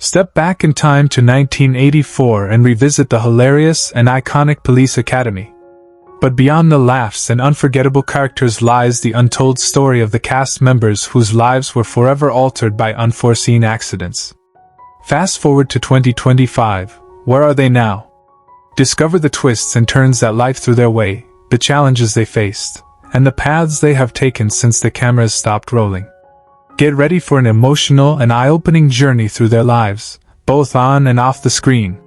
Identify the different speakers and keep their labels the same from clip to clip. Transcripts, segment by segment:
Speaker 1: Step back in time to 1984 and revisit the hilarious and iconic Police Academy. But beyond the laughs and unforgettable characters lies the untold story of the cast members whose lives were forever altered by unforeseen accidents. Fast forward to 2025, where are they now? Discover the twists and turns that life threw their way, the challenges they faced, and the paths they have taken since the cameras stopped rolling. Get ready for an emotional and eye-opening journey through their lives, both on and off the screen.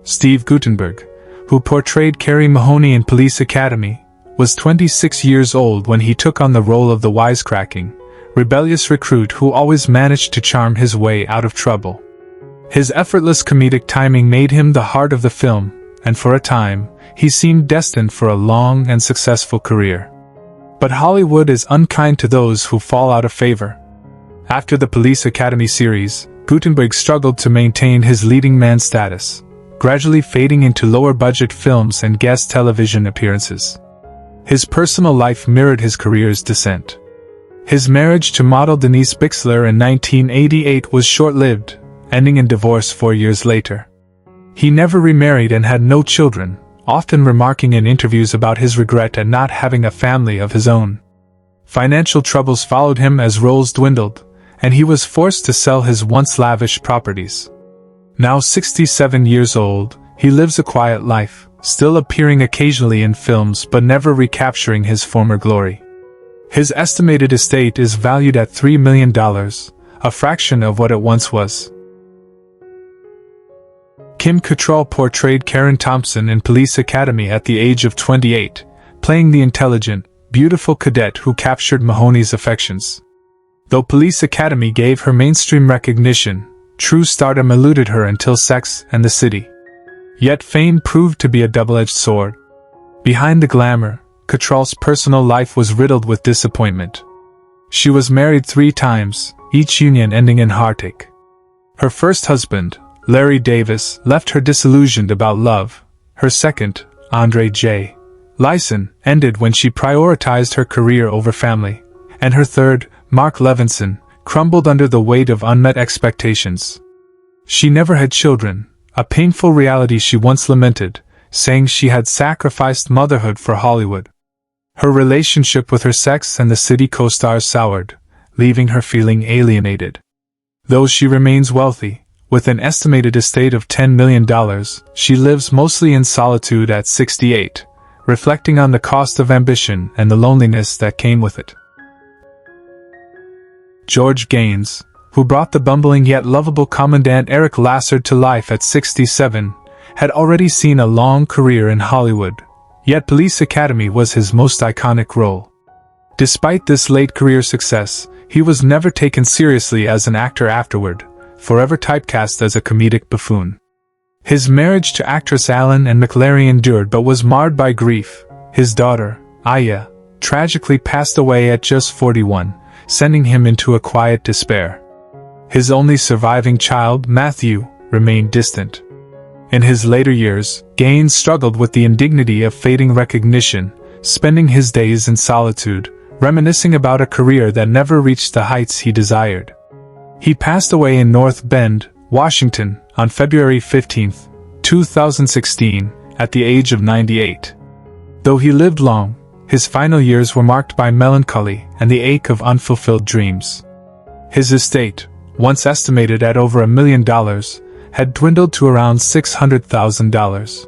Speaker 1: Steve Guttenberg, who portrayed Kerry Mahoney in Police Academy, was 26 years old when he took on the role of the wisecracking, rebellious recruit who always managed to charm his way out of trouble. His effortless comedic timing made him the heart of the film, and for a time, he seemed destined for a long and successful career. But Hollywood is unkind to those who fall out of favor. After the Police Academy series, Guttenberg struggled to maintain his leading man status, gradually fading into lower-budget films and guest television appearances. His personal life mirrored his career's descent. His marriage to model Denise Bixler in 1988 was short-lived, ending in divorce 4 years later. He never remarried and had no children, often remarking in interviews about his regret at not having a family of his own. Financial troubles followed him as roles dwindled, and he was forced to sell his once lavish properties. Now 67 years old, he lives a quiet life, still appearing occasionally in films but never recapturing his former glory. His estimated estate is valued at $3 million, a fraction of what it once was. Kim Cattrall portrayed Karen Thompson in Police Academy at the age of 28, playing the intelligent, beautiful cadet who captured Mahoney's affections. Though Police Academy gave her mainstream recognition, true stardom eluded her until Sex and the City. Yet fame proved to be a double-edged sword. Behind the glamour, Cattrall's personal life was riddled with disappointment. She was married 3 times, each union ending in heartache. Her first husband, Larry Davis, left her disillusioned about love. Her second, Andre J. Lyson, ended when she prioritized her career over family. And her third, Mark Levinson, crumbled under the weight of unmet expectations. She never had children, a painful reality she once lamented, saying she had sacrificed motherhood for Hollywood. Her relationship with her Sex and the City co-stars soured, leaving her feeling alienated. Though she remains wealthy, with an estimated estate of $10 million, she lives mostly in solitude at 68, reflecting on the cost of ambition and the loneliness that came with it. George Gaines, who brought the bumbling yet lovable Commandant Eric Lassard to life at 67, had already seen a long career in Hollywood, yet Police Academy was his most iconic role. Despite this late career success, he was never taken seriously as an actor afterward, forever typecast as a comedic buffoon. His marriage to actress Alan and McLary endured but was marred by grief. His daughter, Aya, tragically passed away at just 41, sending him into a quiet despair. His only surviving child, Matthew, remained distant. In his later years, Gaines struggled with the indignity of fading recognition, spending his days in solitude, reminiscing about a career that never reached the heights he desired. He passed away in North Bend, Washington, on February 15, 2016, at the age of 98. Though he lived long, his final years were marked by melancholy and the ache of unfulfilled dreams. His estate, once estimated at over $1 million, had dwindled to around $600,000.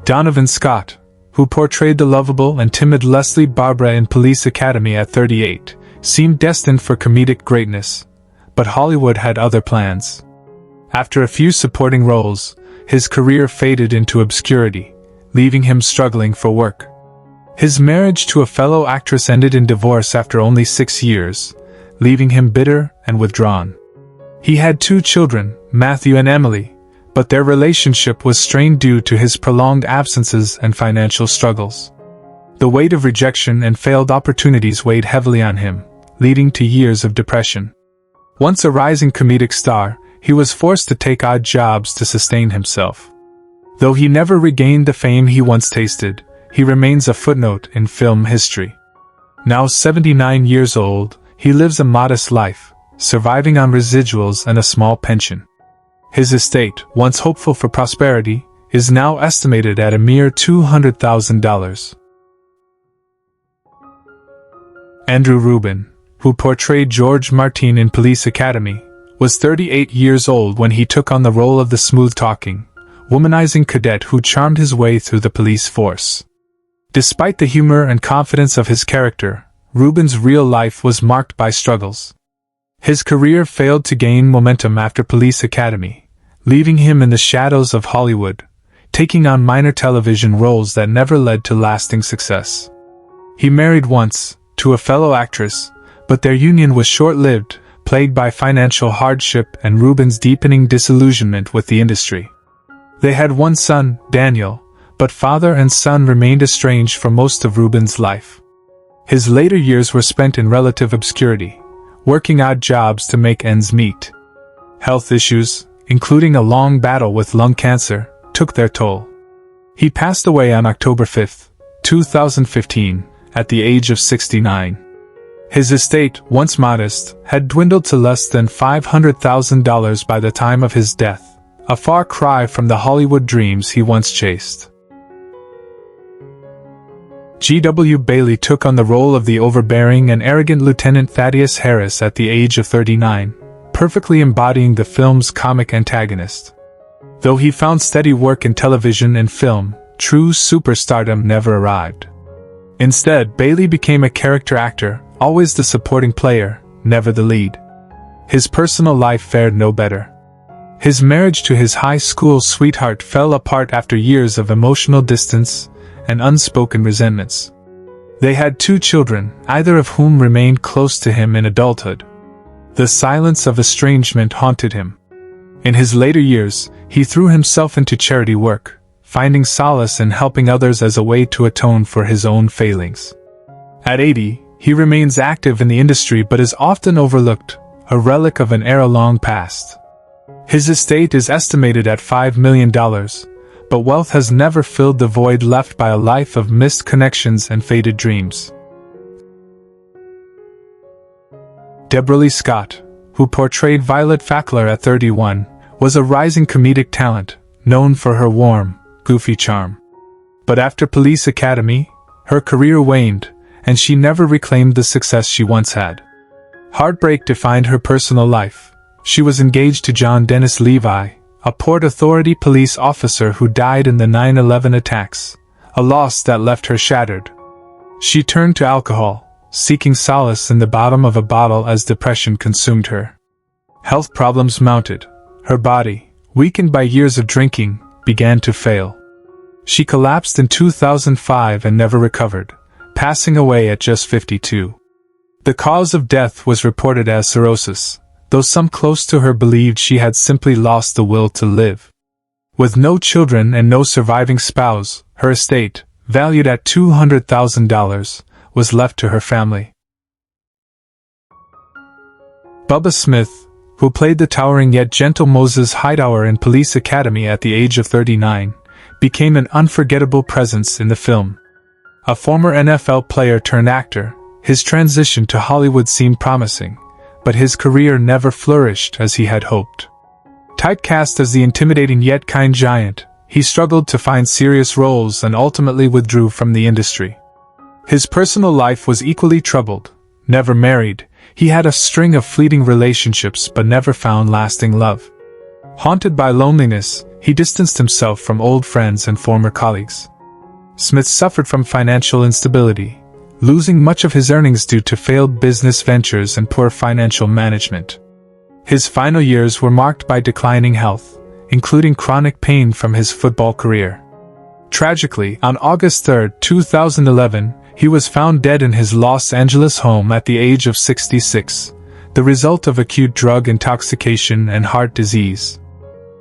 Speaker 1: Donovan Scott, who portrayed the lovable and timid Leslie Barbara in Police Academy at 38, seemed destined for comedic greatness, but Hollywood had other plans. After a few supporting roles, his career faded into obscurity, leaving him struggling for work. His marriage to a fellow actress ended in divorce after only 6 years, leaving him bitter and withdrawn. He had 2 children, Matthew and Emily, but their relationship was strained due to his prolonged absences and financial struggles. The weight of rejection and failed opportunities weighed heavily on him, leading to years of depression. Once a rising comedic star, he was forced to take odd jobs to sustain himself. Though he never regained the fame he once tasted, he remains a footnote in film history. Now 79 years old, he lives a modest life, surviving on residuals and a small pension. His estate, once hopeful for prosperity, is now estimated at a mere $200,000. Andrew Rubin, who portrayed George Martin in Police Academy, was 38 years old when he took on the role of the smooth-talking, womanizing cadet who charmed his way through the police force. Despite the humor and confidence of his character, Rubin's real life was marked by struggles. His career failed to gain momentum after Police Academy, leaving him in the shadows of Hollywood, taking on minor television roles that never led to lasting success. He married once, to a fellow actress, but their union was short-lived, plagued by financial hardship and Rubin's deepening disillusionment with the industry. They had one son, Daniel, but father and son remained estranged for most of Rubin's life. His later years were spent in relative obscurity, working odd jobs to make ends meet. Health issues, including a long battle with lung cancer, took their toll. He passed away on October 5, 2015, at the age of 69. His estate, once modest, had dwindled to less than $500,000 by the time of his death, a far cry from the Hollywood dreams he once chased. G.W. Bailey took on the role of the overbearing and arrogant Lieutenant Thaddeus Harris at the age of 39, perfectly embodying the film's comic antagonist. Though he found steady work in television and film, true superstardom never arrived. Instead, Bailey became a character actor, always the supporting player, never the lead. His personal life fared no better. His marriage to his high school sweetheart fell apart after years of emotional distance and unspoken resentments. They had 2 children, either of whom remained close to him in adulthood. The silence of estrangement haunted him. In his later years, he threw himself into charity work, finding solace in helping others as a way to atone for his own failings. At 80, he remains active in the industry but is often overlooked, a relic of an era long past. His estate is estimated at $5 million, but wealth has never filled the void left by a life of missed connections and faded dreams. Deborah Lee Scott, who portrayed Violet Fackler at 31, was a rising comedic talent, known for her warm, goofy charm. But after Police Academy, her career waned, and she never reclaimed the success she once had. Heartbreak defined her personal life. She was engaged to John Dennis Levi, a Port Authority police officer who died in the 9/11 attacks, a loss that left her shattered. She turned to alcohol, seeking solace in the bottom of a bottle as depression consumed her. Health problems mounted. Her body, weakened by years of drinking, began to fail. She collapsed in 2005 and never recovered, passing away at just 52. The cause of death was reported as cirrhosis, though some close to her believed she had simply lost the will to live. With no children and no surviving spouse, her estate, valued at $200,000, was left to her family. Bubba Smith, who played the towering yet gentle Moses Hightower in Police Academy at the age of 39, became an unforgettable presence in the film. A former NFL player turned actor, his transition to Hollywood seemed promising, but his career never flourished as he had hoped. Typecast as the intimidating yet kind giant, he struggled to find serious roles and ultimately withdrew from the industry. His personal life was equally troubled. Never married, he had a string of fleeting relationships but never found lasting love. Haunted by loneliness, he distanced himself from old friends and former colleagues. Smith suffered from financial instability, losing much of his earnings due to failed business ventures and poor financial management. His final years were marked by declining health, including chronic pain from his football career. Tragically, on August 3, 2011, he was found dead in his Los Angeles home at the age of 66, the result of acute drug intoxication and heart disease.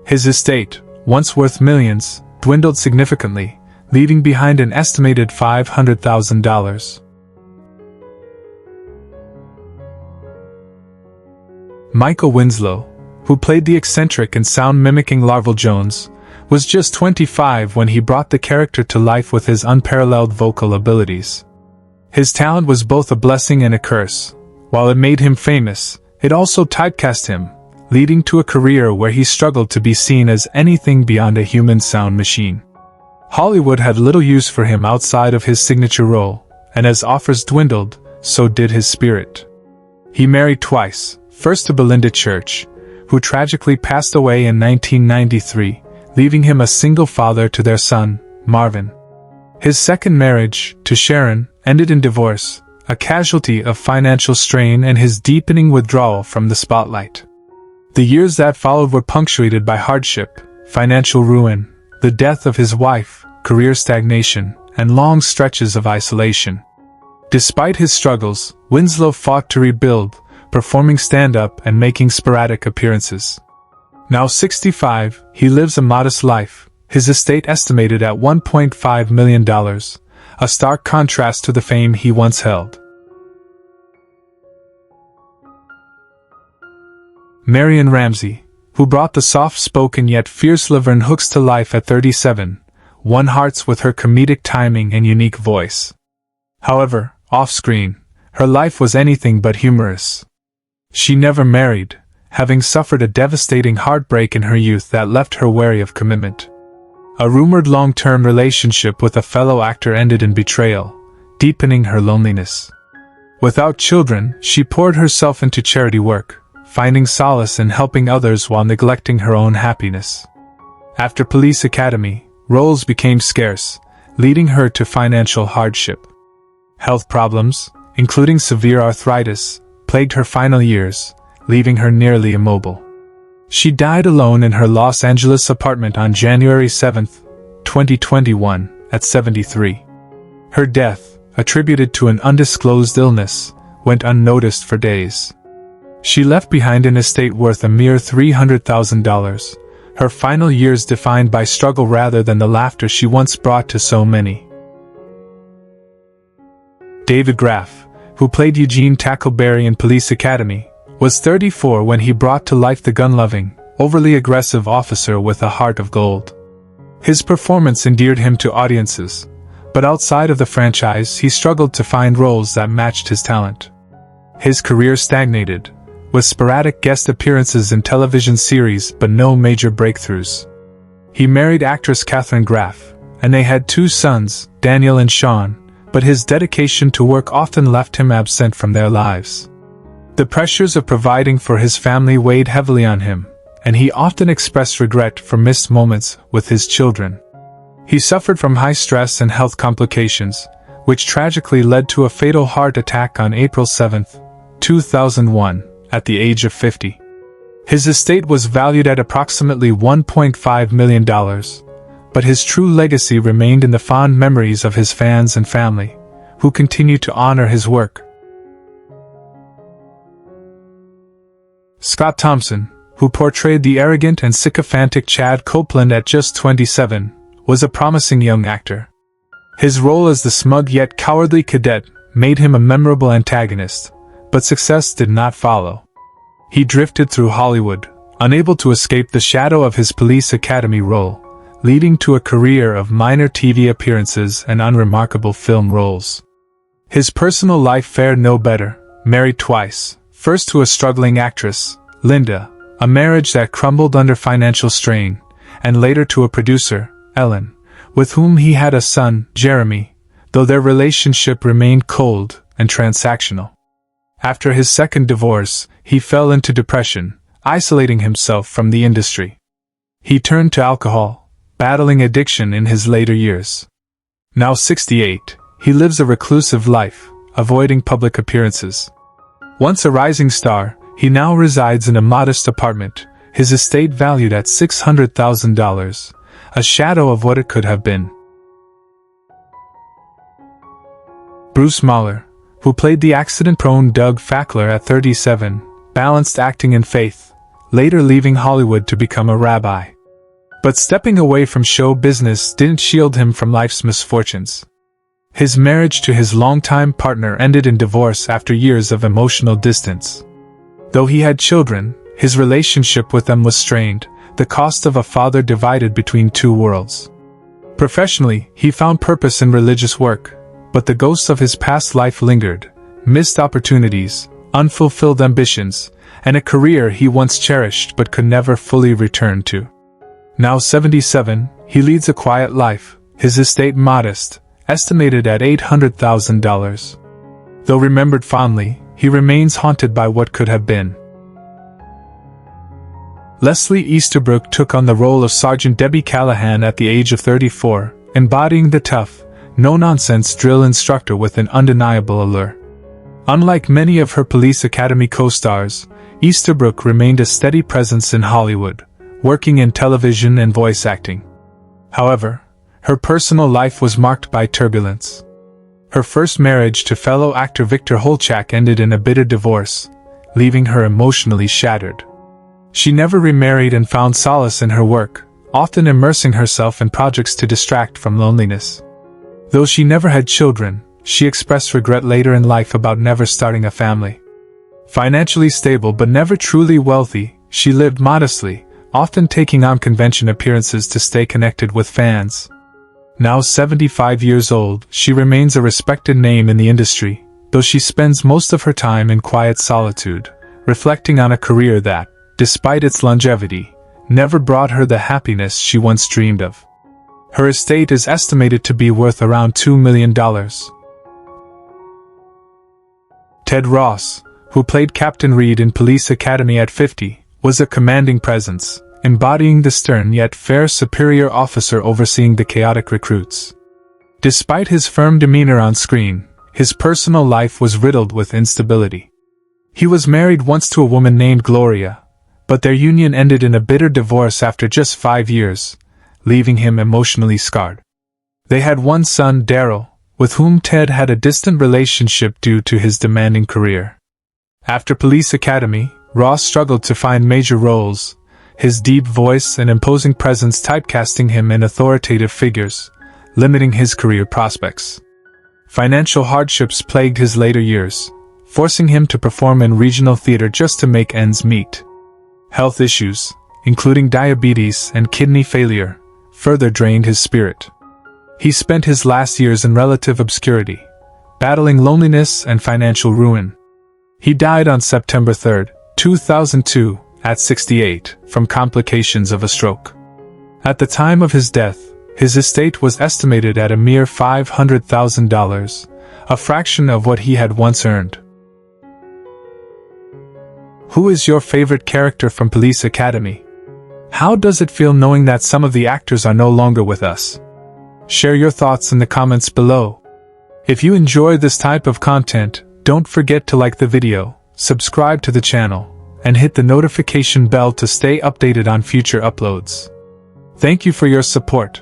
Speaker 1: His estate, once worth millions, dwindled significantly, leaving behind an estimated $500,000. Michael Winslow, who played the eccentric and sound-mimicking Larval Jones, was just 25 when he brought the character to life with his unparalleled vocal abilities. His talent was both a blessing and a curse. While it made him famous, it also typecast him, leading to a career where he struggled to be seen as anything beyond a human sound machine. Hollywood had little use for him outside of his signature role, and as offers dwindled, so did his spirit. He married twice, first to Belinda Church, who tragically passed away in 1993, leaving him a single father to their son, Marvin. His second marriage, to Sharon, ended in divorce, a casualty of financial strain and his deepening withdrawal from the spotlight. The years that followed were punctuated by hardship, financial ruin, the death of his wife, career stagnation, and long stretches of isolation. Despite his struggles, Winslow fought to rebuild, performing stand-up and making sporadic appearances. Now 65, he lives a modest life, his estate estimated at $1.5 million, a stark contrast to the fame he once held. Marion Ramsey, who brought the soft-spoken yet fierce Laverne Hooks to life at 37, won hearts with her comedic timing and unique voice. However, off-screen, her life was anything but humorous. She never married, having suffered a devastating heartbreak in her youth that left her wary of commitment. A rumored long-term relationship with a fellow actor ended in betrayal, deepening her loneliness. Without children, she poured herself into charity work, finding solace in helping others while neglecting her own happiness. After Police Academy, roles became scarce, leading her to financial hardship. Health problems, including severe arthritis, plagued her final years, leaving her nearly immobile. She died alone in her Los Angeles apartment on January 7, 2021, at 73. Her death, attributed to an undisclosed illness, went unnoticed for days. She left behind an estate worth a mere $300,000, her final years defined by struggle rather than the laughter she once brought to so many. David Graff, who played Eugene Tackleberry in Police Academy, was 34 when he brought to life the gun-loving, overly aggressive officer with a heart of gold. His performance endeared him to audiences, but outside of the franchise he struggled to find roles that matched his talent. His career stagnated, with sporadic guest appearances in television series but no major breakthroughs. He married actress Katharine Graff, and they had 2 sons, Daniel and Sean, but his dedication to work often left him absent from their lives. The pressures of providing for his family weighed heavily on him, and he often expressed regret for missed moments with his children. He suffered from high stress and health complications, which tragically led to a fatal heart attack on April 7, 2001, at the age of 50. His estate was valued at approximately $1.5 million, but his true legacy remained in the fond memories of his fans and family, who continue to honor his work. Scott Thompson, who portrayed the arrogant and sycophantic Chad Copeland at just 27, was a promising young actor. His role as the smug yet cowardly cadet made him a memorable antagonist, but success did not follow. He drifted through Hollywood, unable to escape the shadow of his Police Academy role, leading to a career of minor TV appearances and unremarkable film roles. His personal life fared no better, married twice, first to a struggling actress, Linda, a marriage that crumbled under financial strain, and later to a producer, Ellen, with whom he had a son, Jeremy, though their relationship remained cold and transactional. After his second divorce, he fell into depression, isolating himself from the industry. He turned to alcohol, battling addiction in his later years. Now 68, he lives a reclusive life, avoiding public appearances. Once a rising star, he now resides in a modest apartment, his estate valued at $600,000, a shadow of what it could have been. Bruce Mahler, who played the accident-prone Doug Fackler at 37, balanced acting and faith, later leaving Hollywood to become a rabbi. But stepping away from show business didn't shield him from life's misfortunes. His marriage to his longtime partner ended in divorce after years of emotional distance. Though he had children, his relationship with them was strained, the cost of a father divided between 2 worlds. Professionally, he found purpose in religious work, but the ghosts of his past life lingered, missed opportunities, unfulfilled ambitions, and a career he once cherished but could never fully return to. Now 77, he leads a quiet life, his estate modest, estimated at $800,000. Though remembered fondly, he remains haunted by what could have been. Leslie Easterbrook took on the role of Sergeant Debbie Callahan at the age of 34, embodying the tough, no-nonsense drill instructor with an undeniable allure. Unlike many of her Police Academy co-stars, Easterbrook remained a steady presence in Hollywood, working in television and voice acting. However, her personal life was marked by turbulence. Her first marriage to fellow actor Victor Holchak ended in a bitter divorce, leaving her emotionally shattered. She never remarried and found solace in her work, often immersing herself in projects to distract from loneliness. Though she never had children, she expressed regret later in life about never starting a family. Financially stable but never truly wealthy, she lived modestly, often taking on convention appearances to stay connected with fans. Now 75 years old, she remains a respected name in the industry, though she spends most of her time in quiet solitude, reflecting on a career that, despite its longevity, never brought her the happiness she once dreamed of. Her estate is estimated to be worth around $2 million. Ted Ross, who played Captain Reed in Police Academy at 50, was a commanding presence, embodying the stern yet fair superior officer overseeing the chaotic recruits. Despite his firm demeanor on screen, his personal life was riddled with instability. He was married once to a woman named Gloria, but their union ended in a bitter divorce after just 5 years, leaving him emotionally scarred. They had one son, Daryl, with whom Ted had a distant relationship due to his demanding career. After Police Academy, Ross struggled to find major roles, his deep voice and imposing presence typecasting him in authoritative figures, limiting his career prospects. Financial hardships plagued his later years, forcing him to perform in regional theater just to make ends meet. Health issues, including diabetes and kidney failure, further drained his spirit. He spent his last years in relative obscurity, battling loneliness and financial ruin. He died on September 3, 2002, at 68, from complications of a stroke. At the time of his death, his estate was estimated at a mere $500,000, a fraction of what he had once earned. Who is your favorite character from Police Academy? How does it feel knowing that some of the actors are no longer with us? Share your thoughts in the comments below. If you enjoy this type of content, don't forget to like the video, subscribe to the channel, and hit the notification bell to stay updated on future uploads. Thank you for your support.